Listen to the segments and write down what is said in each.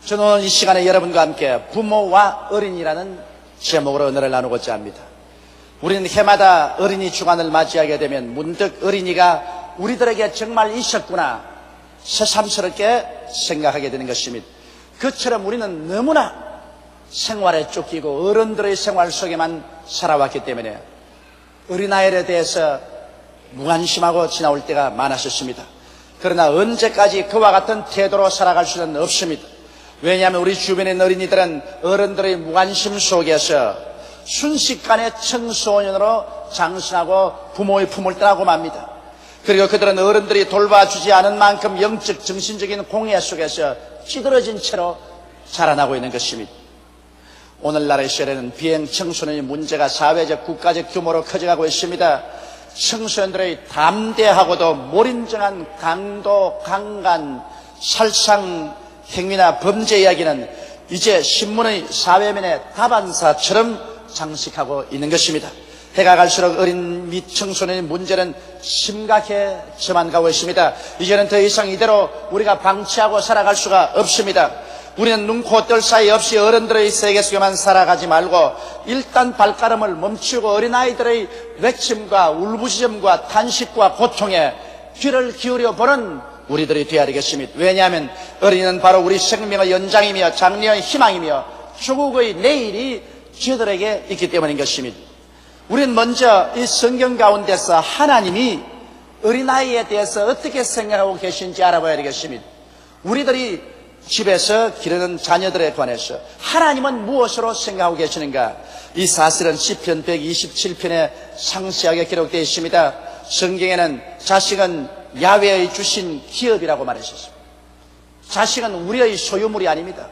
저는 오늘 이 시간에 여러분과 함께 부모와 어린이라는 제목으로 은혜를 나누고자 합니다. 우리는 해마다 어린이 주간을 맞이하게 되면 문득 어린이가 우리들에게 정말 있었구나 새삼스럽게 생각하게 되는 것입니다. 그처럼 우리는 너무나 생활에 쫓기고 어른들의 생활 속에만 살아왔기 때문에 어린아이에 대해서 무관심하고 지나올 때가 많았었습니다. 그러나 언제까지 그와 같은 태도로 살아갈 수는 없습니다. 왜냐하면 우리 주변의 어린이들은 어른들의 무관심 속에서 순식간에 청소년으로 장성하고 부모의 품을 떠나고 맙니다. 그리고 그들은 어른들이 돌봐주지 않은 만큼 영적 정신적인 공해 속에서 찌들어진 채로 자라나고 있는 것입니다. 오늘날의 시대에는 비행 청소년의 문제가 사회적 국가적 규모로 커져가고 있습니다. 청소년들의 담대하고도 몰인정한 강도, 강간, 살상 행위나 범죄 이야기는 이제 신문의 사회면의 다반사처럼 장식하고 있는 것입니다. 해가 갈수록 어린 및 청소년의 문제는 심각해져만 가고 있습니다. 이제는 더 이상 이대로 우리가 방치하고 살아갈 수가 없습니다. 우리는 눈, 코, 뜰 사이 없이 어른들의 세계 속에만 살아가지 말고 일단 발걸음을 멈추고 어린아이들의 외침과 울부짖음과 탄식과 고통에 귀를 기울여 보는 우리들이 되어야 되겠습니다. 왜냐하면 어린이는 바로 우리 생명의 연장이며 장래의 희망이며 조국의 내일이 저들에게 있기 때문인 것입니다. 우리는 먼저 이 성경 가운데서 하나님이 어린아이에 대해서 어떻게 생각하고 계신지 알아봐야 되겠습니다. 우리들이 집에서 기르는 자녀들에 관해서 하나님은 무엇으로 생각하고 계시는가? 이 사실은 시편 127편에 상세하게 기록되어 있습니다. 성경에는 자식은 야훼의 주신 기업이라고 말했습니다. 자식은 우리의 소유물이 아닙니다.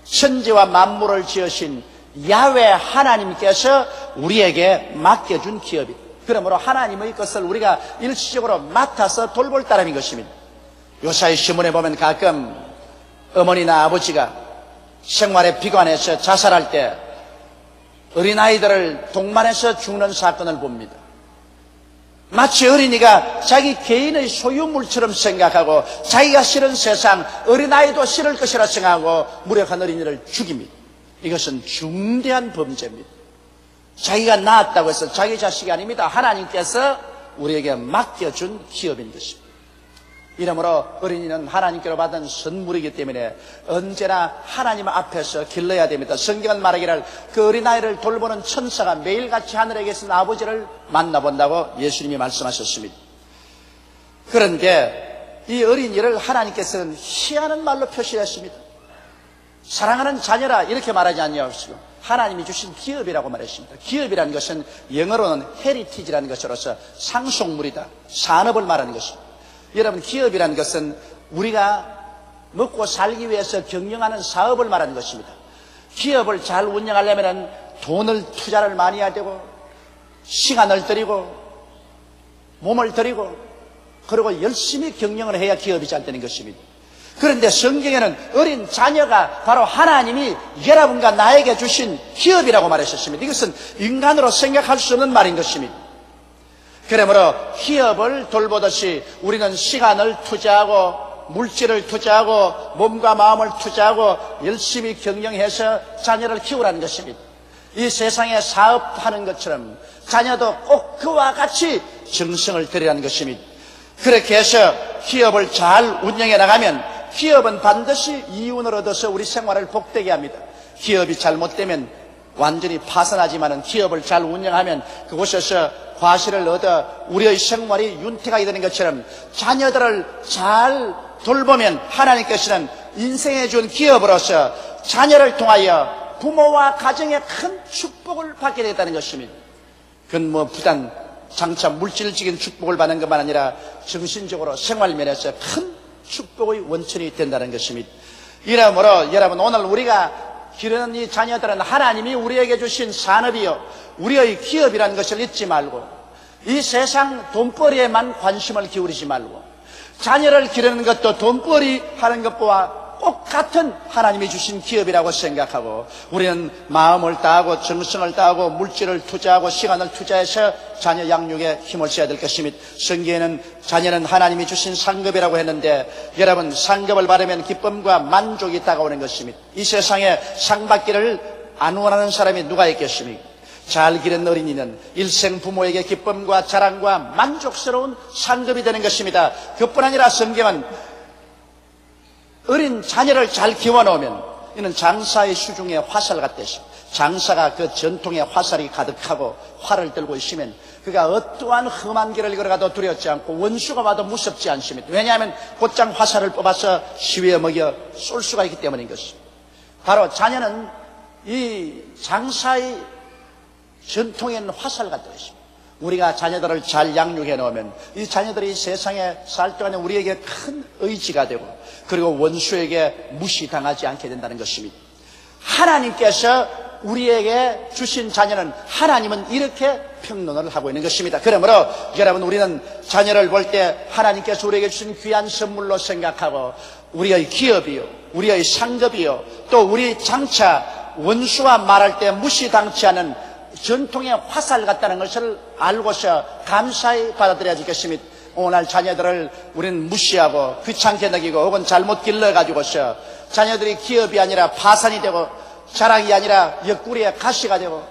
천지와 만물을 지으신 야훼 하나님께서 우리에게 맡겨준 기업입니다. 그러므로 하나님의 것을 우리가 일시적으로 맡아서 돌볼 따름인 것입니다. 요사이 신문에 보면 가끔 어머니나 아버지가 생활에 비관해서 자살할 때 어린아이들을 동반해서 죽는 사건을 봅니다. 마치 어린이가 자기 개인의 소유물처럼 생각하고 자기가 싫은 세상, 어린아이도 싫을 것이라 생각하고 무력한 어린이를 죽입니다. 이것은 중대한 범죄입니다. 자기가 낳았다고 해서 자기 자식이 아닙니다. 하나님께서 우리에게 맡겨준 기업인 것입니다. 이러므로 어린이는 하나님께로 받은 선물이기 때문에 언제나 하나님 앞에서 길러야 됩니다. 성경은 말하기를 그 어린아이를 돌보는 천사가 매일같이 하늘에 계신 아버지를 만나본다고 예수님이 말씀하셨습니다. 그런데 이 어린이를 하나님께서는 희한한 말로 표시했습니다. 사랑하는 자녀라 이렇게 말하지 않냐고 하나님이 주신 기업이라고 말했습니다. 기업이라는 것은 영어로는 헤리티지라는 것으로서 상속물이다, 산업을 말하는 것입니다. 여러분, 기업이라는 것은 우리가 먹고 살기 위해서 경영하는 사업을 말하는 것입니다. 기업을 잘 운영하려면 돈을 투자를 많이 해야 되고 시간을 들이고 몸을 들이고 그리고 열심히 경영을 해야 기업이 잘 되는 것입니다. 그런데 성경에는 어린 자녀가 바로 하나님이 여러분과 나에게 주신 기업이라고 말했었습니다. 이것은 인간으로 생각할 수 없는 말인 것입니다. 그러므로 기업을 돌보듯이 우리는 시간을 투자하고 물질을 투자하고 몸과 마음을 투자하고 열심히 경영해서 자녀를 키우라는 것입니다. 이 세상에 사업하는 것처럼 자녀도 꼭 그와 같이 정성을 들이라는 것입니다. 그렇게 해서 기업을 잘 운영해 나가면 기업은 반드시 이윤을 얻어서 우리 생활을 복되게 합니다. 기업이 잘못되면 완전히 파산하지만 기업을 잘 운영하면 그곳에서 과실을 얻어 우리의 생활이 윤택하게 되는 것처럼 자녀들을 잘 돌보면 하나님께서는 인생에 준 기업으로서 자녀를 통하여 부모와 가정에 큰 축복을 받게 되겠다는 것입니다. 그건 부단 장차 물질적인 축복을 받는 것만 아니라 정신적으로 생활면에서 큰 축복의 원천이 된다는 것입니다. 이러므로 여러분, 오늘 우리가 기르는 이 자녀들은 하나님이 우리에게 주신 산업이요 우리의 기업이라는 것을 잊지 말고 이 세상 돈벌이에만 관심을 기울이지 말고 자녀를 기르는 것도 돈벌이 하는 것과 똑같은 하나님이 주신 기업이라고 생각하고 우리는 마음을 다하고 정성을 다하고 물질을 투자하고 시간을 투자해서 자녀 양육에 힘을 써야 될 것입니다. 성경에는 자녀는 하나님이 주신 상급이라고 했는데 여러분, 상급을 받으면 기쁨과 만족이 다가오는 것입니다. 이 세상에 상 받기를 안 원하는 사람이 누가 있겠습니까? 잘 기른 어린이는 일생 부모에게 기쁨과 자랑과 만족스러운 상급이 되는 것입니다. 그뿐 아니라 성경은 어린 자녀를 잘 키워놓으면 이는 장사의 수중에 화살 같듯이, 장사가 그 전통에 화살이 가득하고 활을 들고 있으면 그가 어떠한 험한 길을 걸어가도 두렵지 않고 원수가 와도 무섭지 않습니다. 왜냐하면 곧장 화살을 뽑아서 시위에 먹여 쏠 수가 있기 때문인 것입니다. 바로 자녀는 이 장사의 전통에 있는 화살 같듯이 우리가 자녀들을 잘 양육해 놓으면 이 자녀들이 세상에 살 동안에 우리에게 큰 의지가 되고 그리고 원수에게 무시당하지 않게 된다는 것입니다. 하나님께서 우리에게 주신 자녀는 하나님은 이렇게 평론을 하고 있는 것입니다. 그러므로 여러분, 우리는 자녀를 볼 때 하나님께서 우리에게 주신 귀한 선물로 생각하고 우리의 기업이요, 우리의 상급이요, 또 우리 장차 원수와 말할 때 무시당치 않은 전통의 화살 같다는 것을 알고서 감사히 받아들여야 되겠습니다. 오늘 자녀들을 우리는 무시하고 귀찮게 여기고 혹은 잘못 길러가지고서 자녀들이 기업이 아니라 파산이 되고 자랑이 아니라 옆구리에 가시가 되고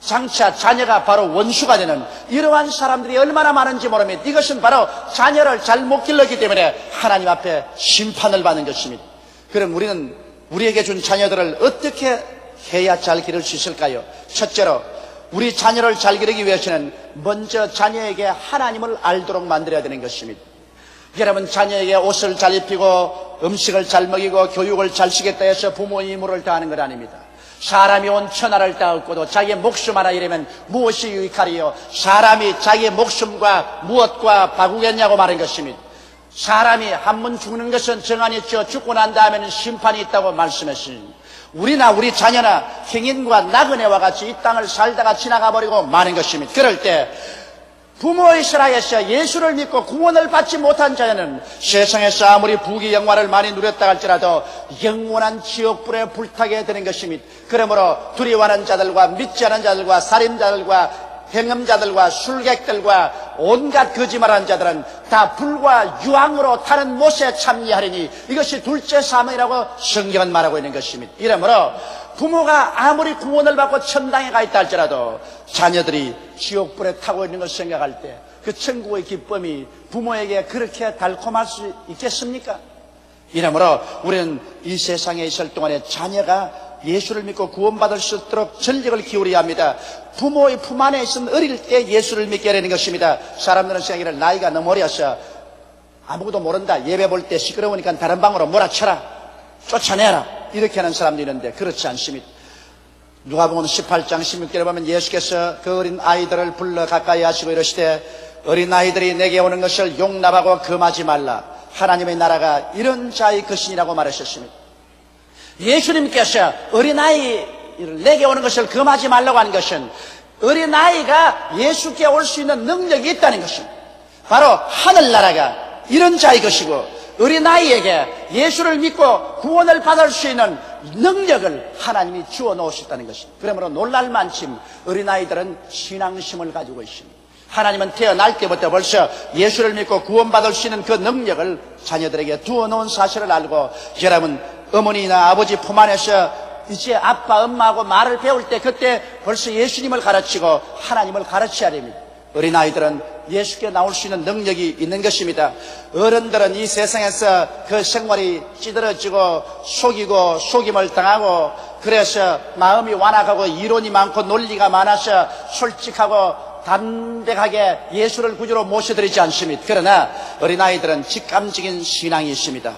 장차 자녀가 바로 원수가 되는 이러한 사람들이 얼마나 많은지 모릅니다. 이것은 바로 자녀를 잘못 길렀기 때문에 하나님 앞에 심판을 받는 것입니다. 그럼 우리는 우리에게 준 자녀들을 어떻게 해야 잘 기를 수 있을까요? 첫째로 우리 자녀를 잘 기르기 위해서는 먼저 자녀에게 하나님을 알도록 만들어야 되는 것입니다. 여러분, 자녀에게 옷을 잘 입히고 음식을 잘 먹이고 교육을 잘 시켰다 해서 부모의 의무를 다하는 것 아닙니다. 사람이 온 천하를 다 얻고도 자기의 목숨 하나 잃으면 무엇이 유익하리요? 사람이 자기의 목숨과 무엇과 바꾸겠냐고 말한 것입니다. 사람이 한 번 죽는 것은 정한이 있죠. 죽고 난 다음에는 심판이 있다고 말씀했습니다. 우리나 우리 자녀나 행인과 나그네와 같이 이 땅을 살다가 지나가 버리고 마는 것입니다. 그럴 때 부모의 슬하에서 예수를 믿고 구원을 받지 못한 자녀는 세상에서 아무리 부귀 영화를 많이 누렸다 할지라도 영원한 지옥불에 불타게 되는 것입니다. 그러므로 두려워하는 자들과 믿지 않은 자들과 살인자들과 행음자들과 술객들과 온갖 거짓말하는 자들은 다 불과 유황으로 타는 못에 참여하리니 이것이 둘째 사망이라고 성경은 말하고 있는 것입니다. 이러므로 부모가 아무리 구원을 받고 천당에 가 있다 할지라도 자녀들이 지옥불에 타고 있는 것을 생각할 때 그 천국의 기쁨이 부모에게 그렇게 달콤할 수 있겠습니까? 이러므로 우리는 이 세상에 있을 동안에 자녀가 예수를 믿고 구원받을 수 있도록 전력을 기울여야 합니다. 부모의 품 안에 있은 어릴 때 예수를 믿게 되는 것입니다. 사람들은 생각하기를 나이가 너무 어려서 아무것도 모른다, 예배 볼 때 시끄러우니까 다른 방으로 몰아쳐라, 쫓아내라, 이렇게 하는 사람도 있는데 그렇지 않습니다. 누가복음 18장 16절에 보면 예수께서 그 어린 아이들을 불러 가까이 하시고 이러시되 어린 아이들이 내게 오는 것을 용납하고 금하지 말라. 하나님의 나라가 이런 자의 것이니라고 말하셨습니다. 예수님께서 어린아이를 내게 오는 것을 금하지 말라고 하는 것은 어린아이가 예수께 올 수 있는 능력이 있다는 것입니다. 바로 하늘나라가 이런 자의 것이고 어린아이에게 예수를 믿고 구원을 받을 수 있는 능력을 하나님이 주어 놓으셨다는 것입니다. 그러므로 놀랄 만큼 어린아이들은 신앙심을 가지고 있습니다. 하나님은 태어날 때부터 벌써 예수를 믿고 구원받을 수 있는 그 능력을 자녀들에게 두어 놓은 사실을 알고 여러분, 어머니나 아버지 품 안에서 이제 아빠, 엄마하고 말을 배울 때 그때 벌써 예수님을 가르치고 하나님을 가르쳐야 됩니다. 어린아이들은 예수께 나올 수 있는 능력이 있는 것입니다. 어른들은 이 세상에서 그 생활이 찌들어지고 속이고 속임을 당하고 그래서 마음이 완악하고 이론이 많고 논리가 많아서 솔직하고 담백하게 예수를 구주로 모셔드리지 않습니다. 그러나 어린아이들은 직감적인 신앙이 있습니다.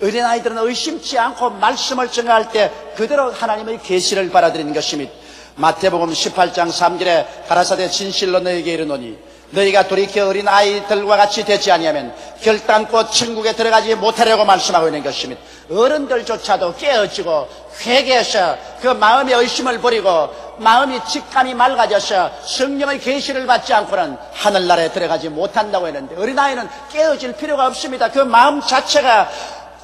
어린아이들은 의심치 않고 말씀을 전할 때 그대로 하나님의 계시를 받아들이는 것입니다. 마태복음 18장 3절에 가라사대 진실로 너희에게 이르노니 너희가 돌이켜 어린아이들과 같이 되지 아니하면 결단코 천국에 들어가지 못하려고 말씀하고 있는 것입니다. 어른들조차도 깨어지고 회개해서 그 마음의 의심을 버리고 마음이 직감이 맑아져서 성령의 계시를 받지 않고는 하늘나라에 들어가지 못한다고 했는데 어린아이는 깨어질 필요가 없습니다. 그 마음 자체가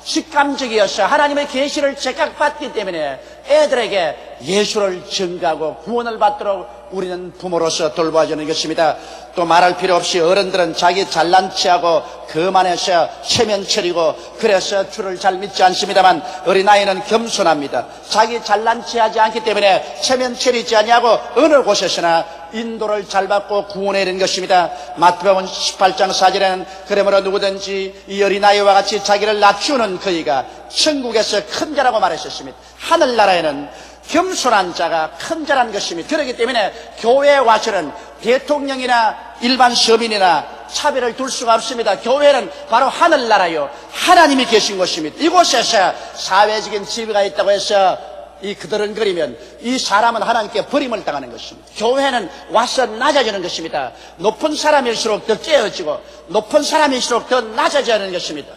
직감적이어서 하나님의 계시를 제각받기 때문에 애들에게 예수를 증거하고 구원을 받도록 우리는 부모로서 돌봐주는 것입니다. 또 말할 필요 없이 어른들은 자기 잘난 체하고 거만해서 체면처리고 그래서 주를 잘 믿지 않습니다만, 어린아이는 겸손합니다. 자기 잘난 체하지 않기 때문에 체면처리지 아니하고 어느 곳에서나 인도를 잘 받고 구원해야 되는 것입니다. 마태복음 18장 4절에는 그러므로 누구든지 이 어린아이와 같이 자기를 낮추는 그이가 천국에서 큰 자라고 말했었습니다. 하늘나라에는 겸손한 자가 큰 자라는 것입니다. 그렇기 때문에 교회에 와서는 대통령이나 일반 서민이나 차별을 둘 수가 없습니다. 교회는 바로 하늘나라요, 하나님이 계신 곳입니다. 이곳에서 사회적인 지위가 있다고 해서 이 그드렁거리면 이 사람은 하나님께 버림을 당하는 것입니다. 교회는 와서 낮아지는 것입니다. 높은 사람일수록 더 깨어지고 높은 사람일수록 더 낮아져야 하는 것입니다.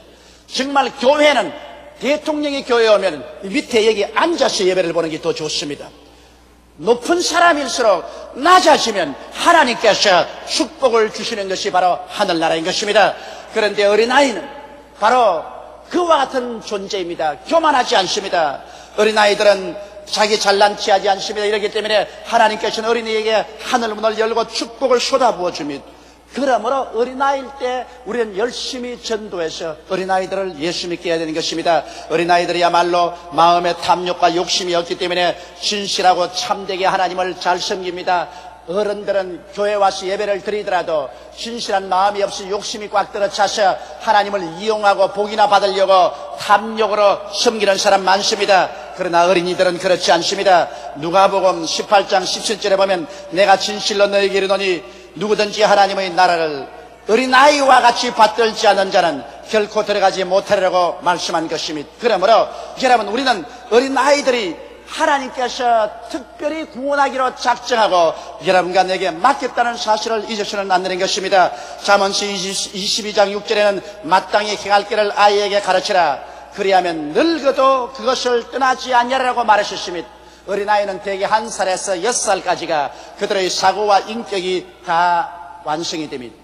정말 교회는 대통령이 교회에 오면 밑에 여기 앉아서 예배를 보는 게 더 좋습니다. 높은 사람일수록 낮아지면 하나님께서 축복을 주시는 것이 바로 하늘나라인 것입니다. 그런데 어린아이는 바로 그와 같은 존재입니다. 교만하지 않습니다. 어린아이들은 자기 잘난 체하지 않습니다. 이렇기 때문에 하나님께서는 어린이에게 하늘문을 열고 축복을 쏟아부어 줍니다. 그러므로 어린아이일 때 우리는 열심히 전도해서 어린아이들을 예수 믿게 해야 되는 것입니다. 어린아이들이야말로 마음의 탐욕과 욕심이 없기 때문에 진실하고 참되게 하나님을 잘 섬깁니다. 어른들은 교회 와서 예배를 드리더라도 진실한 마음이 없이 욕심이 꽉 들어차서 하나님을 이용하고 복이나 받으려고 탐욕으로 섬기는 사람 많습니다. 그러나 어린이들은 그렇지 않습니다. 누가복음 18장 17절에 보면 내가 진실로 너희에게 이르노니 누구든지 하나님의 나라를 어린아이와 같이 받들지 않는 자는 결코 들어가지 못하리라고 말씀한 것입니다. 그러므로 여러분, 우리는 어린아이들이 하나님께서 특별히 구원하기로 작정하고 여러분과 내게 맡겼다는 사실을 잊어서는 안 되는 것입니다. 잠언서 22장 6절에는 마땅히 행할 길을 아이에게 가르치라. 그리하면 늙어도 그것을 떠나지 아니하리라고 말하셨습니다. 어린아이는 대개 1살에서 6살까지가 그들의 사고와 인격이 다 완성이 됩니다.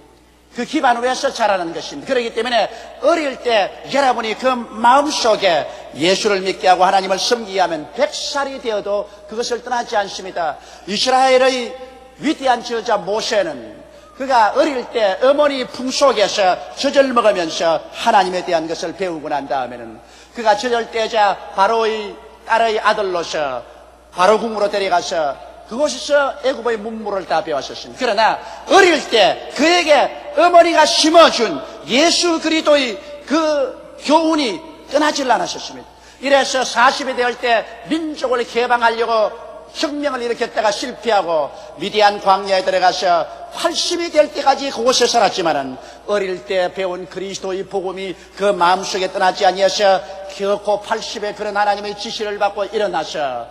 그 기반 위에서 자라는 것입니다. 그렇기 때문에 어릴 때 여러분이 그 마음속에 예수를 믿게 하고 하나님을 섬기게 하면 100살이 되어도 그것을 떠나지 않습니다. 이스라엘의 위대한 지도자 모세는 그가 어릴 때 어머니 품속에서 젖을 먹으면서 하나님에 대한 것을 배우고 난 다음에는 그가 젖을 떼자 바로의 딸의 아들로서 바로 궁으로 데려가서 그곳에서 애굽의 문물을 다 배웠었습니다. 그러나 어릴 때 그에게 어머니가 심어준 예수 그리스도의 그 교훈이 떠나질 않았었습니다. 이래서 40이 될 때 민족을 개방하려고 혁명을 일으켰다가 실패하고 미디안 광야에 들어가서 80이 될 때까지 그곳에 살았지만은 어릴 때 배운 그리스도의 복음이 그 마음속에 떠나지 아니하셔 결코 80에 그런 하나님의 지시를 받고 일어나서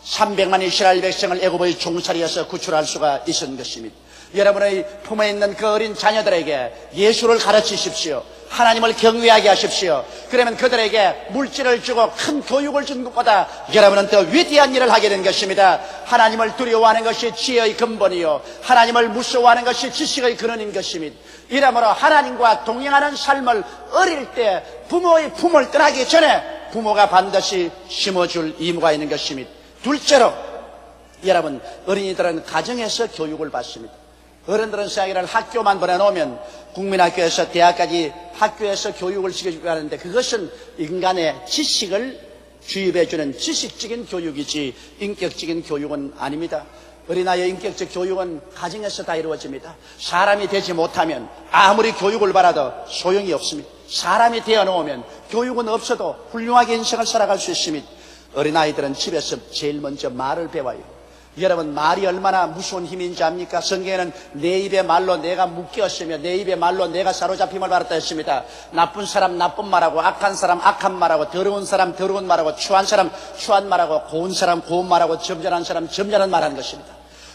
300만 이스라엘 백성을 애굽의 종살이에서 구출할 수가 있었던 것입니다. 여러분의 품에 있는 그 어린 자녀들에게 예수를 가르치십시오. 하나님을 경외하게 하십시오. 그러면 그들에게 물질을 주고 큰 교육을 준 것보다 여러분은 더 위대한 일을 하게 된 것입니다. 하나님을 두려워하는 것이 지혜의 근본이요, 하나님을 무서워하는 것이 지식의 근원인 것입니다. 이러므로 하나님과 동행하는 삶을 어릴 때 부모의 품을 떠나기 전에 부모가 반드시 심어줄 의무가 있는 것입니다. 둘째로 여러분, 어린이들은 가정에서 교육을 받습니다. 어른들은 생각을 학교만 보내놓으면 국민학교에서 대학까지 학교에서 교육을 시켜주고 하는데 그것은 인간의 지식을 주입해주는 지식적인 교육이지 인격적인 교육은 아닙니다. 어린아이의 인격적 교육은 가정에서 다 이루어집니다. 사람이 되지 못하면 아무리 교육을 받아도 소용이 없습니다. 사람이 되어놓으면 교육은 없어도 훌륭하게 인생을 살아갈 수 있습니다. 어린아이들은 집에서 제일 먼저 말을 배워요. 여러분, 말이 얼마나 무서운 힘인지 압니까? 성경에는 내 입의 말로 내가 묶였으며 내 입의 말로 내가 사로잡힘을 받았다 했습니다. 나쁜 사람 나쁜 말하고, 악한 사람 악한 말하고, 더러운 사람 더러운 말하고, 추한 사람 추한 말하고, 고운 사람 고운 말하고, 점잖은 사람 점잖은 말하는 것입니다.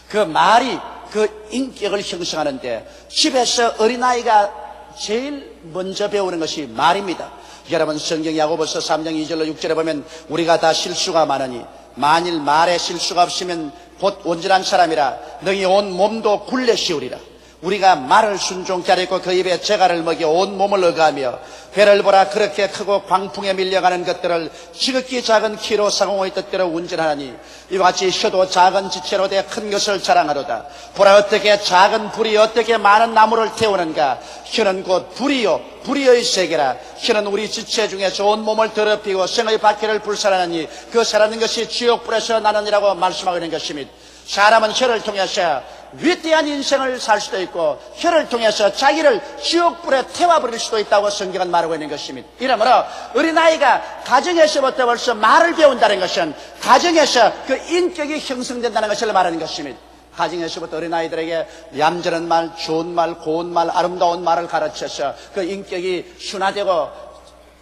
그 말이 그 인격을 형성하는데 집에서 어린아이가 제일 먼저 배우는 것이 말입니다. 여러분, 성경 야고보서 3장 2절로 6절에 보면 우리가 다 실수가 많으니 만일 말에 실수가 없으면 곧 온전한 사람이라 너희 온 몸도 굴레 씌우리라. 우리가 말을 순종케 하려고 그 입에 재갈을 먹여 온 몸을 어가며 배를 보라 그렇게 크고 광풍에 밀려가는 것들을 지극히 작은 키로 상공의 뜻대로 운전하니 이와 같이 혀도 작은 지체로 돼 큰 것을 자랑하도다. 보라 어떻게 작은 불이 어떻게 많은 나무를 태우는가. 혀는 곧 불이요 불의의 세계라. 혀는 우리 지체 중에서 온 몸을 더럽히고 생의 바퀴를 불살하느니 그 살아있는 것이 지옥불에서 나느니라고 말씀하고 있는 것입니다. 사람은 혀를 통해서 위대한 인생을 살 수도 있고 혀를 통해서 자기를 지옥불에 태워버릴 수도 있다고 성경은 말하고 있는 것입니다. 이러므로 어린아이가 가정에서부터 벌써 말을 배운다는 것은 가정에서 그 인격이 형성된다는 것을 말하는 것입니다. 가정에서부터 어린아이들에게 얌전한 말, 좋은 말, 고운 말, 아름다운 말을 가르쳐서 그 인격이 순화되고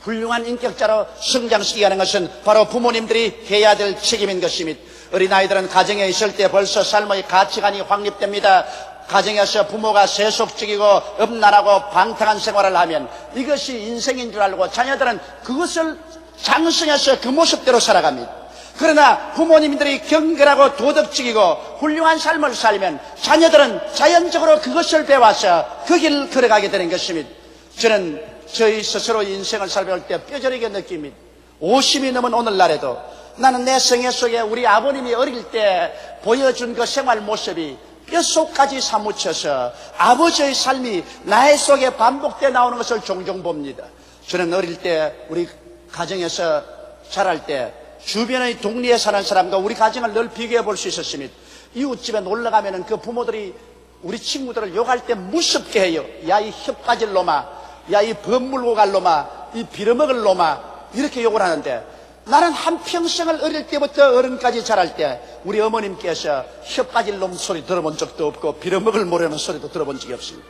훌륭한 인격자로 성장시키게 하는 것은 바로 부모님들이 해야 될 책임인 것입니다. 어린아이들은 가정에 있을 때 벌써 삶의 가치관이 확립됩니다. 가정에서 부모가 세속적이고 음란하고 방탕한 생활을 하면 이것이 인생인 줄 알고 자녀들은 그것을 장성해서 그 모습대로 살아갑니다. 그러나 부모님들이 경건하고 도덕적이고 훌륭한 삶을 살면 자녀들은 자연적으로 그것을 배워서 그 길을 걸어가게 되는 것입니다. 저는 저희 스스로 인생을 살펴볼 때 뼈저리게 느낍니다. 50이 넘은 오늘날에도 나는 내 생애 속에 우리 아버님이 어릴 때 보여준 그 생활 모습이 뼛속까지 사무쳐서 아버지의 삶이 나의 속에 반복되어 나오는 것을 종종 봅니다. 저는 어릴 때 우리 가정에서 자랄 때 주변의 동리에 사는 사람과 우리 가정을 늘 비교해 볼 수 있었습니다. 이웃집에 놀러 가면은 그 부모들이 우리 친구들을 욕할 때 무섭게 해요. 야, 이 혀 빠질 놈아, 야, 이 범 물고 갈 놈아, 이 빌어먹을 놈아, 이렇게 욕을 하는데 나는 한평생을 어릴 때부터 어른까지 자랄 때 우리 어머님께서 혀 빠질 놈 소리 들어본 적도 없고 빌어먹을 모르는 소리도 들어본 적이 없습니다.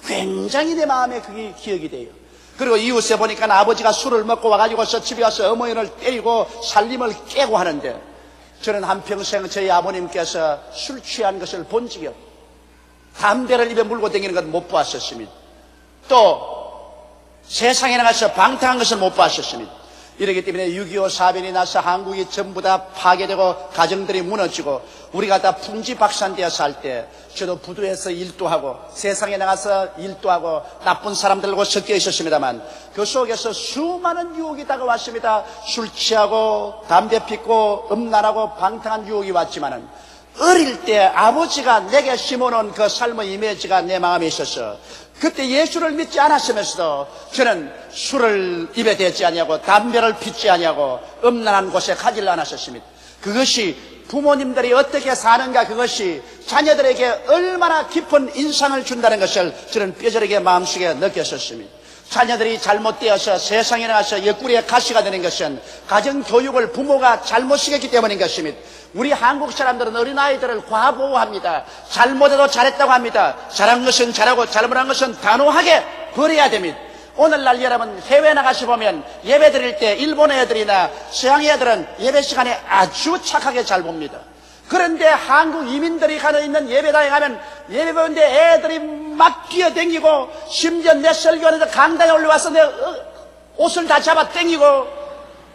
굉장히 내 마음에 그게 기억이 돼요. 그리고 이웃에 보니까 아버지가 술을 먹고 와가지고서 집에 와서 어머니를 때리고 살림을 깨고 하는데 저는 한평생 저희 아버님께서 술 취한 것을 본 적이 없고 담배를 입에 물고 다니는 건 못 보았었습니다. 또 세상에 나가서 방탕한 것을 못 보았었습니다. 이렇기 때문에 6.25 사변이 나서 한국이 전부 다 파괴되고 가정들이 무너지고 우리가 다 풍지박산되어 살 때 저도 부두에서 일도 하고 세상에 나가서 일도 하고 나쁜 사람들과 섞여 있었습니다만 그 속에서 수많은 유혹이 다가왔습니다. 술 취하고 담배 피고 음란하고 방탕한 유혹이 왔지만은 어릴 때 아버지가 내게 심어놓은 그 삶의 이미지가 내 마음에 있어서 그때 예수를 믿지 않았으면서도 저는 술을 입에 대지 아니하고 담배를 피지 아니하고 음란한 곳에 가지를 않았었습니다. 그것이 부모님들이 어떻게 사는가 그것이 자녀들에게 얼마나 깊은 인상을 준다는 것을 저는 뼈저리게 마음속에 느꼈었습니다. 자녀들이 잘못되어서 세상에 나가서 옆구리에 가시가 되는 것은 가정교육을 부모가 잘못 시켰기 때문인 것입니다. 우리 한국 사람들은 어린아이들을 과보호합니다. 잘못해도 잘했다고 합니다. 잘한 것은 잘하고 잘못한 것은 단호하게 버려야 됩니다. 오늘날 여러분 해외 나가서 보면 예배 드릴 때 일본 애들이나 서양 애들은 예배 시간에 아주 착하게 잘 봅니다. 그런데 한국 이민들이 가는 있는 예배당에 가면 예배 보는데 애들이 막 뛰어댕기고 심지어 내 설교하는데 강당에 올라와서 내 옷을 다 잡아 당기고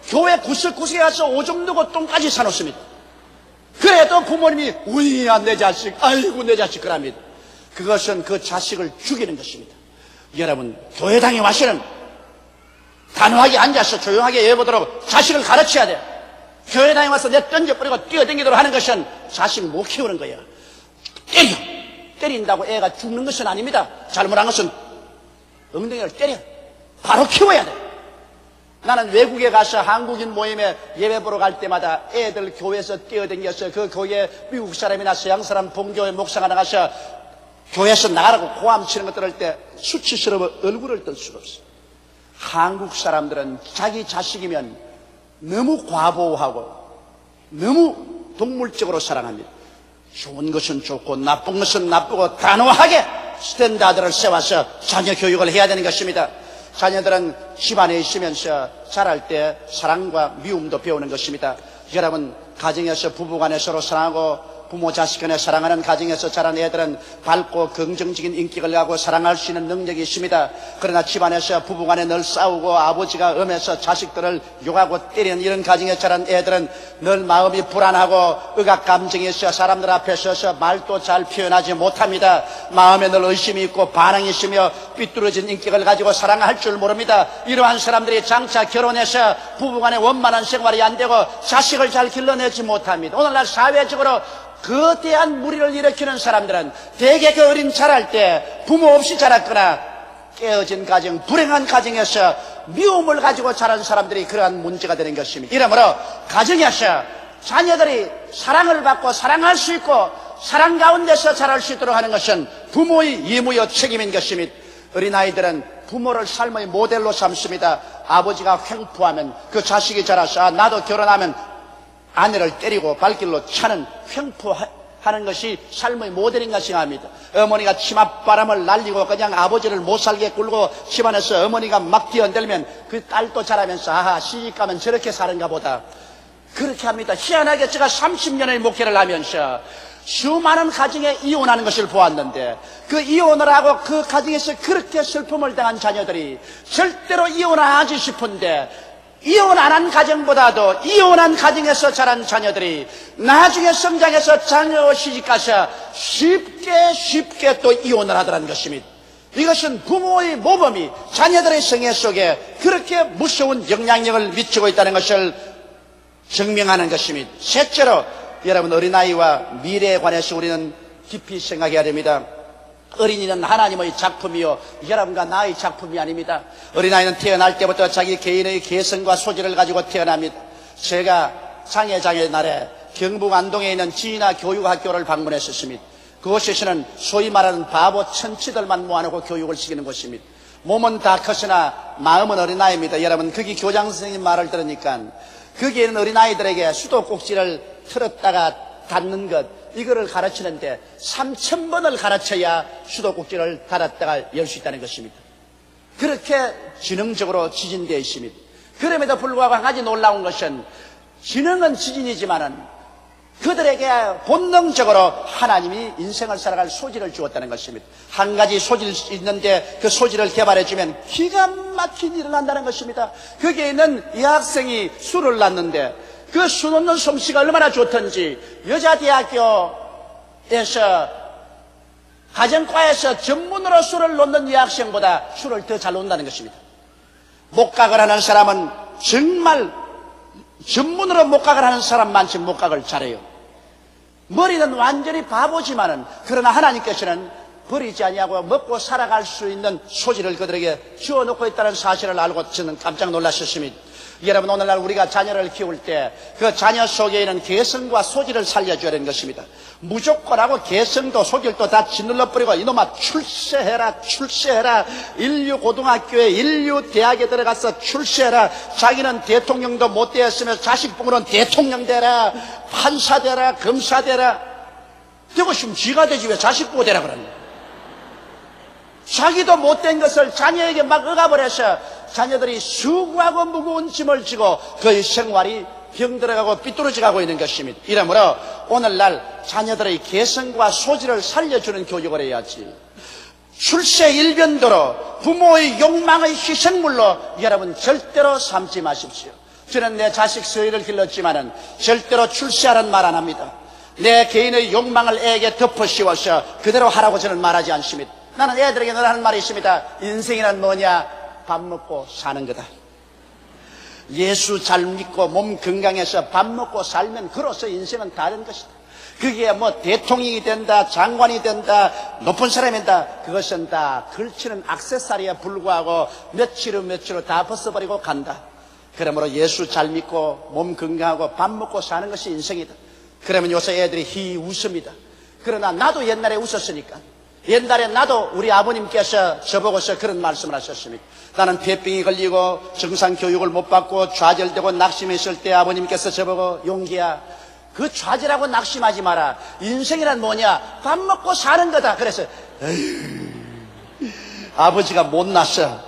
교회 구석구석에 가서 오줌 누고 똥까지 사놓습니다. 그래도 부모님이 우이야 내 자식, 아이고 내 자식 그럽니다. 그것은 그 자식을 죽이는 것입니다. 여러분 교회당에 와서는 단호하게 앉아서 조용하게 예배보도록 자식을 가르쳐야 돼. 교회당에 와서 내 던져버리고 뛰어댕기도록 하는 것은 자식 못 키우는 거예요. 때린다고 애가 죽는 것은 아닙니다. 잘못한 것은 엉덩이를 때려 바로 키워야 돼. 나는 외국에 가서 한국인 모임에 예배 보러 갈 때마다 애들 교회에서 뛰어댕겨서 그 교회 미국 사람이나 서양 사람 본교회 목사가 나가서 교회에서 나가라고 고함 치는 것들 할 때 수치스러워 얼굴을 뜰 수가 없어. 한국 사람들은 자기 자식이면 너무 과보호하고 너무 동물적으로 사랑합니다. 좋은 것은 좋고 나쁜 것은 나쁘고 단호하게 스탠다드를 세워서 자녀 교육을 해야 되는 것입니다. 자녀들은 집안에 있으면서 자랄 때 사랑과 미움도 배우는 것입니다. 여러분 가정에서 부부간에 서로 사랑하고 부모 자식 간에 사랑하는 가정에서 자란 애들은 밝고 긍정적인 인격을 가고 사랑할 수 있는 능력이 있습니다. 그러나 집안에서 부부간에 늘 싸우고 아버지가 엄해서 자식들을 욕하고 때리는 이런 가정에 자란 애들은 늘 마음이 불안하고 억압 감정이 있어 사람들 앞에 서서 말도 잘 표현하지 못합니다. 마음에 늘 의심이 있고 반항이 있으며 삐뚤어진 인격을 가지고 사랑할 줄 모릅니다. 이러한 사람들이 장차 결혼해서 부부간에 원만한 생활이 안 되고 자식을 잘 길러내지 못합니다. 오늘날 사회적으로 거대한 무리를 일으키는 사람들은 대개 그 어린 자랄 때 부모 없이 자랐거나 깨어진 가정, 불행한 가정에서 미움을 가지고 자란 사람들이 그러한 문제가 되는 것입니다. 이러므로 가정에서 자녀들이 사랑을 받고 사랑할 수 있고 사랑 가운데서 자랄 수 있도록 하는 것은 부모의義務요 책임인 것입니다. 어린아이들은 부모를 삶의 모델로 삼습니다. 아버지가 횡포하면 그 자식이 자라서 나도 결혼하면 아내를 때리고 발길로 차는 횡포하는 것이 삶의 모델인가 생각합니다. 어머니가 치맛바람을 날리고 그냥 아버지를 못 살게 굴고 집안에서 어머니가 막 뛰어들면 그 딸도 자라면서 아하 시집가면 저렇게 사는가 보다 그렇게 합니다. 희한하게 제가 30년의 목회를 하면서 수많은 가정에 이혼하는 것을 보았는데 그 이혼을 하고 그 가정에서 그렇게 슬픔을 당한 자녀들이 절대로 이혼하지 싶은데 이혼 안 한 가정보다도 이혼한 가정에서 자란 자녀들이 나중에 성장해서 자녀 시집가서 쉽게 또 이혼을 하더라는 것입니다. 이것은 부모의 모범이 자녀들의 생애 속에 그렇게 무서운 영향력을 미치고 있다는 것을 증명하는 것입니다. 셋째로 여러분 어린아이와 미래에 관해서 우리는 깊이 생각해야 됩니다. 어린이는 하나님의 작품이요 여러분과 나의 작품이 아닙니다. 어린아이는 태어날 때부터 자기 개인의 개성과 소질을 가지고 태어납니다. 제가 장애장의 날에 경북 안동에 있는 지인아 교육학교를 방문했었습니다. 그곳에서는 소위 말하는 바보 천치들만 모아놓고 교육을 시키는 곳입니다. 몸은 다 컸으나 마음은 어린아이입니다. 여러분 거기 교장 선생님 말을 들으니까 거기에 있는 어린아이들에게 수도꼭지를 틀었다가 닫는 것 이거를 가르치는데 3000번을 가르쳐야 수도꼭지를 닫았다가 열 수 있다는 것입니다. 그렇게 지능적으로 지진되어 있습니다. 그럼에도 불구하고 한 가지 놀라운 것은 지능은 지진이지만은 그들에게 본능적으로 하나님이 인생을 살아갈 소질을 주었다는 것입니다. 한 가지 소질이 있는데 그 소질을 개발해주면 기가 막힌 일을 한다는 것입니다. 거기에 있는 이 학생이 술을 낳는데 그 수 놓는 솜씨가 얼마나 좋던지 여자대학교에서 가정과에서 전문으로 술을 놓는 여학생보다 술을 더 잘 놓는다는 것입니다. 목각을 하는 사람은 정말 전문으로 목각을 하는 사람만큼 목각을 잘해요. 머리는 완전히 바보지만은 그러나 하나님께서는 버리지 아니하고 먹고 살아갈 수 있는 소질을 그들에게 주어놓고 있다는 사실을 알고 저는 깜짝 놀랐었습니다. 여러분 오늘날 우리가 자녀를 키울 때 그 자녀 속에 있는 개성과 소질을 살려줘야 되는 것입니다. 무조건하고 개성도 소질도 다 짓눌러버리고 이놈아 출세해라 인류 고등학교에 인류 대학에 들어가서 출세해라. 자기는 대통령도 못 되었으며 자식 보고는 대통령 되라 판사 되라 검사 되라. 되고 싶으면 쥐가 되지 왜 자식 보고 되라 그러냐. 자기도 못된 것을 자녀에게 막 억압을 해서 자녀들이 수고하고 무거운 짐을 지고 그의 생활이 병들어가고 삐뚤어져가고 있는 것입니다. 이러므로 오늘날 자녀들의 개성과 소질을 살려주는 교육을 해야지. 출세 일변도로 부모의 욕망의 희생물로 여러분 절대로 삼지 마십시오. 저는 내 자식 서희를 길렀지만은 절대로 출세하라는 말 안 합니다. 내 개인의 욕망을 애에게 덮어 씌워서 그대로 하라고 저는 말하지 않습니다. 나는 애들에게 늘 하는 말이 있습니다. 인생이란 뭐냐? 밥 먹고 사는 거다. 예수 잘 믿고 몸 건강해서 밥 먹고 살면 그로서 인생은 다 된 것이다. 그게 뭐 대통령이 된다 장관이 된다 높은 사람이 된다 그것은 다 걸치는 액세서리에 불과하고 며칠 후 다 벗어버리고 간다. 그러므로 예수 잘 믿고 몸 건강하고 밥 먹고 사는 것이 인생이다. 그러면 요새 애들이 웃습니다. 그러나 나도 옛날에 웃었으니까. 옛날에 나도 우리 아버님께서 저보고서 그런 말씀을 하셨습니다. 나는 폐병이 걸리고 정상교육을 못 받고 좌절되고 낙심했을 때 아버님께서 저보고 용기야 그 좌절하고 낙심하지 마라. 인생이란 뭐냐? 밥 먹고 사는 거다. 그래서 아버지가 못났어.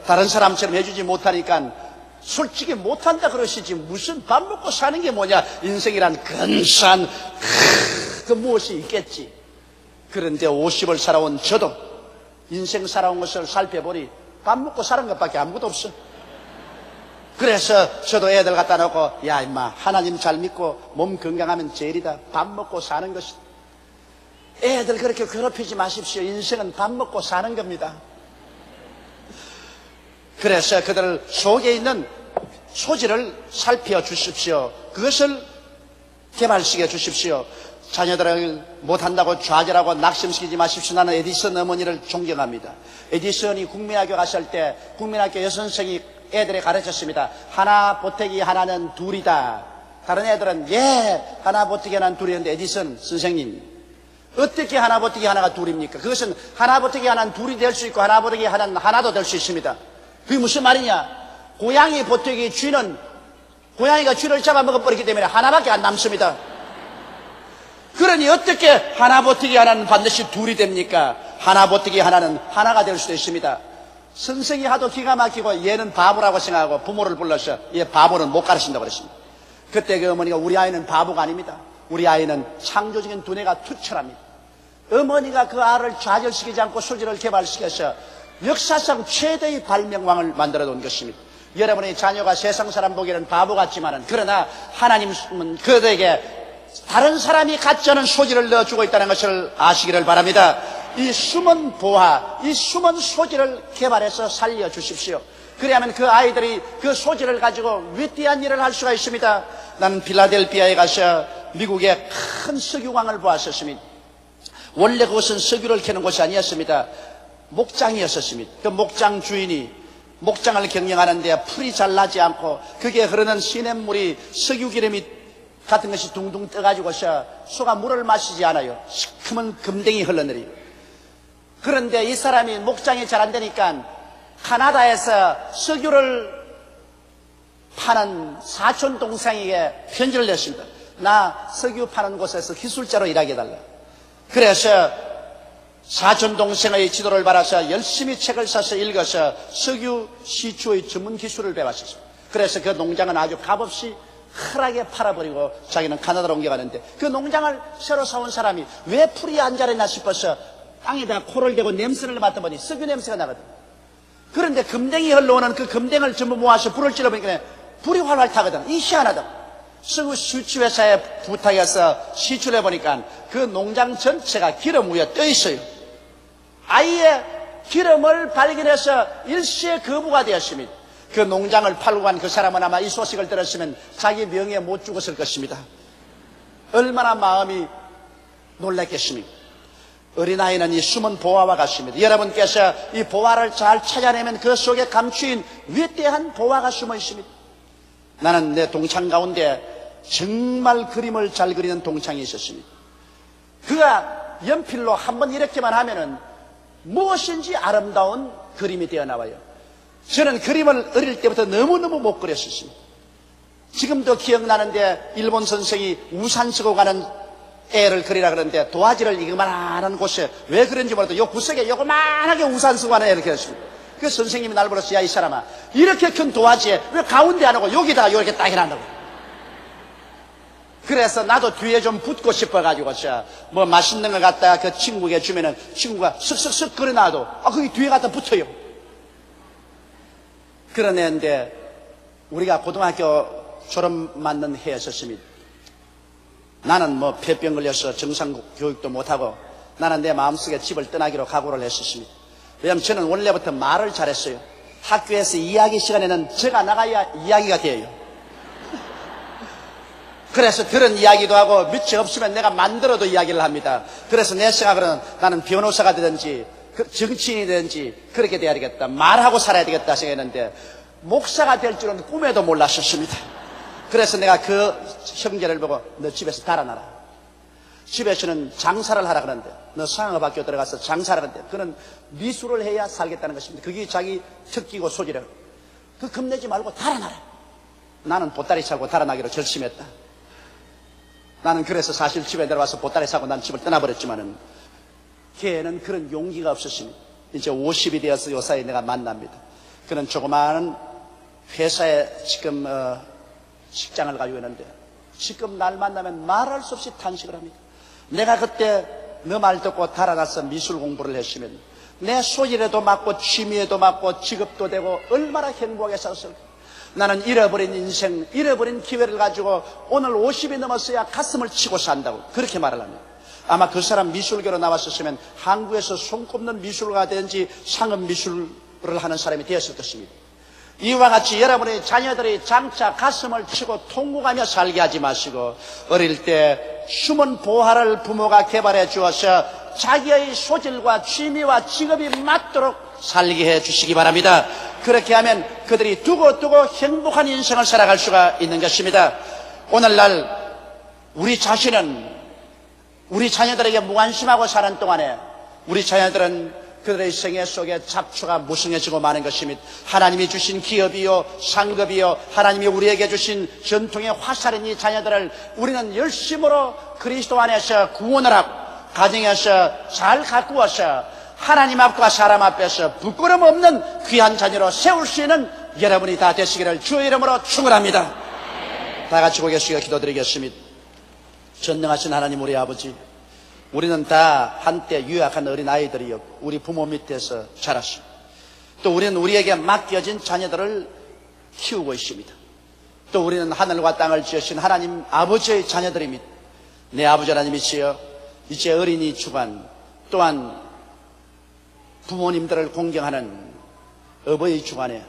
다른 사람처럼 해주지 못하니까 솔직히 못한다 그러시지 무슨 밥 먹고 사는 게 뭐냐. 인생이란 근사한 그 무엇이 있겠지. 그런데 50을 살아온 저도 인생 살아온 것을 살펴보니 밥 먹고 사는 것밖에 아무것도 없어. 그래서 저도 애들 갖다 놓고 야 임마 하나님 잘 믿고 몸 건강하면 제일이다. 밥 먹고 사는 것이다. 애들 그렇게 괴롭히지 마십시오. 인생은 밥 먹고 사는 겁니다. 그래서 그들 속에 있는 소질을 살펴주십시오. 그것을 개발시켜 주십시오. 자녀들을 못한다고 좌절하고 낙심시키지 마십시오. 나는 에디슨 어머니를 존경합니다. 에디슨이 국민학교 갔을 때 국민학교 여선생이 애들에 가르쳤습니다. 하나 보태기 하나는 둘이다. 다른 애들은 하나 보태기 하나는 둘이었는데 에디슨 선생님 어떻게 하나 보태기 하나가 둘입니까? 그것은 하나 보태기 하나는 둘이 될 수 있고 하나 보태기 하나는 하나도 될 수 있습니다. 그게 무슨 말이냐? 고양이 보태기 쥐는 고양이가 쥐를 잡아먹어버리기 때문에 하나밖에 안 남습니다. 그러니 어떻게 하나 보태기 하나는 반드시 둘이 됩니까? 하나 보태기 하나는 하나가 될 수도 있습니다. 선생이 하도 기가 막히고 얘는 바보라고 생각하고 부모를 불러서 얘 바보는 못 가르친다고 그랬습니다. 그때 그 어머니가 우리 아이는 바보가 아닙니다. 우리 아이는 창조적인 두뇌가 투철합니다. 어머니가 그 아를 좌절시키지 않고 소질을 개발시켜서 역사상 최대의 발명왕을 만들어 놓은 것입니다. 여러분의 자녀가 세상 사람 보기에는 바보 같지만은 그러나 하나님은 그들에게 다른 사람이 갖지 않은 소질을 넣어주고 있다는 것을 아시기를 바랍니다. 이 숨은 보화, 이 숨은 소질을 개발해서 살려주십시오. 그래야만 그 아이들이 그 소질을 가지고 위대한 일을 할 수가 있습니다. 나는 필라델피아에 가서 미국의 큰 석유광을 보았었습니다. 원래 그것은 석유를 캐는 곳이 아니었습니다. 목장이었었습니다. 그 목장 주인이 목장을 경영하는데 풀이 잘 나지 않고 그게 흐르는 시냇물이 석유기름이 같은 것이 둥둥 떠가지고서 소가 물을 마시지 않아요. 시커먼 금댕이 흘러내려요. 그런데 이 사람이 목장이 잘 안 되니까 카나다에서 석유를 파는 사촌 동생에게 편지를 냈습니다. 나 석유 파는 곳에서 기술자로 일하게 해달라. 그래서 사촌 동생의 지도를 받아서 열심히 책을 사서 읽어서 석유 시추의 전문 기술을 배웠습니다. 그래서 그 농장은 아주 값없이 흔하게 팔아버리고 자기는 카나다로 옮겨가는데 그 농장을 새로 사온 사람이 왜 풀이 안 자랐나 싶어서 땅에다 코를 대고 냄새를 맡아보니 석유 냄새가 나거든. 그런데 금댕이 흘러오는 그 금댕을 전부 모아서 불을 찔러보니까 불이 활활 타거든. 이 희한하다. 석유 시추회사에 부탁해서 시추를 해보니까 그 농장 전체가 기름 위에 떠 있어요. 아예 기름을 발견해서 일시에 거부가 되었습니다. 그 농장을 팔고 간 그 사람은 아마 이 소식을 들었으면 자기 명예에 못 죽었을 것입니다. 얼마나 마음이 놀랐겠습니까? 어린아이는 이 숨은 보화와 같습니다. 여러분께서 이 보화를 잘 찾아내면 그 속에 감추인 위대한 보화가 숨어 있습니다. 나는 내 동창 가운데 정말 그림을 잘 그리는 동창이 있었습니다. 그가 연필로 한번 이렇게만 하면은 무엇인지 아름다운 그림이 되어 나와요. 저는 그림을 어릴 때부터 너무너무 못 그렸었습니다. 지금도 기억나는데 일본 선생이 우산 쓰고 가는 애를 그리라 그러는데 도화지를 이거만한 곳에 왜 그런지 몰라도 요 구석에 요거만하게 우산 쓰고 가는 애를 그렸습니다. 그 선생님이 날 불러서 야 이 사람아 이렇게 큰 도화지에 왜 가운데 안 하고 여기다가 이렇게 딱 해놨다고. 그래서 나도 뒤에 좀 붙고 싶어가지고 뭐 맛있는 걸 갖다가 그 친구에게 주면은 친구가 쓱쓱쓱 그려놔도 거기 뒤에 갖다 붙어요. 그런 애인데 우리가 고등학교 졸업 맞는 해였었습니다. 나는 뭐 폐병 걸려서 정상 교육도 못하고 나는 내 마음속에 집을 떠나기로 각오를 했었습니다. 왜냐하면 저는 원래부터 말을 잘했어요. 학교에서 이야기 시간에는 제가 나가야 이야기가 돼요. 그래서 들은 이야기도 하고 밑이 없으면 내가 만들어도 이야기를 합니다. 그래서 내 생각으로는 나는 변호사가 되든지 정치인이 되든지 그렇게 돼야 되겠다. 말하고 살아야 되겠다 생각했는데 목사가 될 줄은 꿈에도 몰랐었습니다. 그래서 내가 그 형제를 보고 너 집에서 달아나라. 집에서는 장사를 하라 그러는데 너 상업학교 들어가서 장사를 하는데 그는 미술을 해야 살겠다는 것입니다. 그게 자기 특기고 소질이라고. 그 겁내지 말고 달아나라. 나는 보따리 차고 달아나기로 결심했다. 나는 그래서 사실 집에 들어와서 보따리 사고 난 집을 떠나버렸지만은 걔는 그런 용기가 없었습니다. 이제 50이 되어서 요 사이에 내가 만납니다. 그는 조그마한 회사에 지금 직장을 가지고 있는데 지금 날 만나면 말할 수 없이 탄식을 합니다. 내가 그때 너 말 듣고 달아나서 미술 공부를 했으면 내 소일에도 맞고 취미에도 맞고 직업도 되고 얼마나 행복하게 살았을까. 나는 잃어버린 인생, 잃어버린 기회를 가지고 오늘 50이 넘었어야 가슴을 치고 산다고 그렇게 말을 합니다. 아마 그 사람 미술계로 나왔었으면 한국에서 손꼽는 미술가가 되든지 상업 미술을 하는 사람이 되었을 것입니다. 이와 같이 여러분의 자녀들이 장차 가슴을 치고 통곡하며 살게 하지 마시고 어릴 때 숨은 보화를 부모가 개발해 주어서 자기의 소질과 취미와 직업이 맞도록 살게 해 주시기 바랍니다. 그렇게 하면 그들이 두고두고 행복한 인생을 살아갈 수가 있는 것입니다. 오늘날 우리 자신은 우리 자녀들에게 무관심하고 사는 동안에 우리 자녀들은 그들의 생애 속에 잡초가 무성해지고 마는 것입니다. 하나님이 주신 기업이요 상급이요 하나님이 우리에게 주신 전통의 화살인 이 자녀들을 우리는 열심으로 그리스도 안에서 구원을 하고 가정에서 잘 가꾸어서 하나님 앞과 사람 앞에서 부끄럼 없는 귀한 자녀로 세울 수 있는 여러분이 다 되시기를 주의 이름으로 축원합니다. 다 같이 고개숙여 기도드리겠습니다. 전능하신 하나님 우리 아버지, 우리는 다 한때 유약한 어린아이들이었고 우리 부모 밑에서 자랐습니다. 또 우리는 우리에게 맡겨진 자녀들을 키우고 있습니다. 또 우리는 하늘과 땅을 지으신 하나님 아버지의 자녀들입니다. 내 아버지 하나님이시여, 이제 어린이 주간 또한 부모님들을 공경하는 어버이 주간에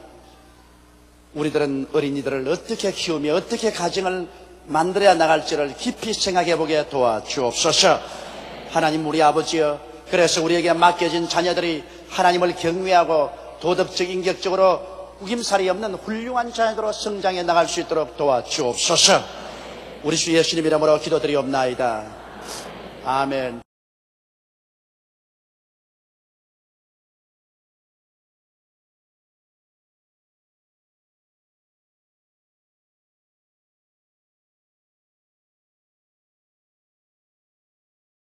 우리들은 어린이들을 어떻게 키우며 어떻게 가정을 만들어야 나갈지를 깊이 생각해 보게 도와주옵소서. 하나님 우리 아버지여, 그래서 우리에게 맡겨진 자녀들이 하나님을 경외하고 도덕적 인격적으로 우김살이 없는 훌륭한 자녀들로 성장해 나갈 수 있도록 도와주옵소서. 우리 주 예수님 이름으로 기도드리옵나이다. 아멘.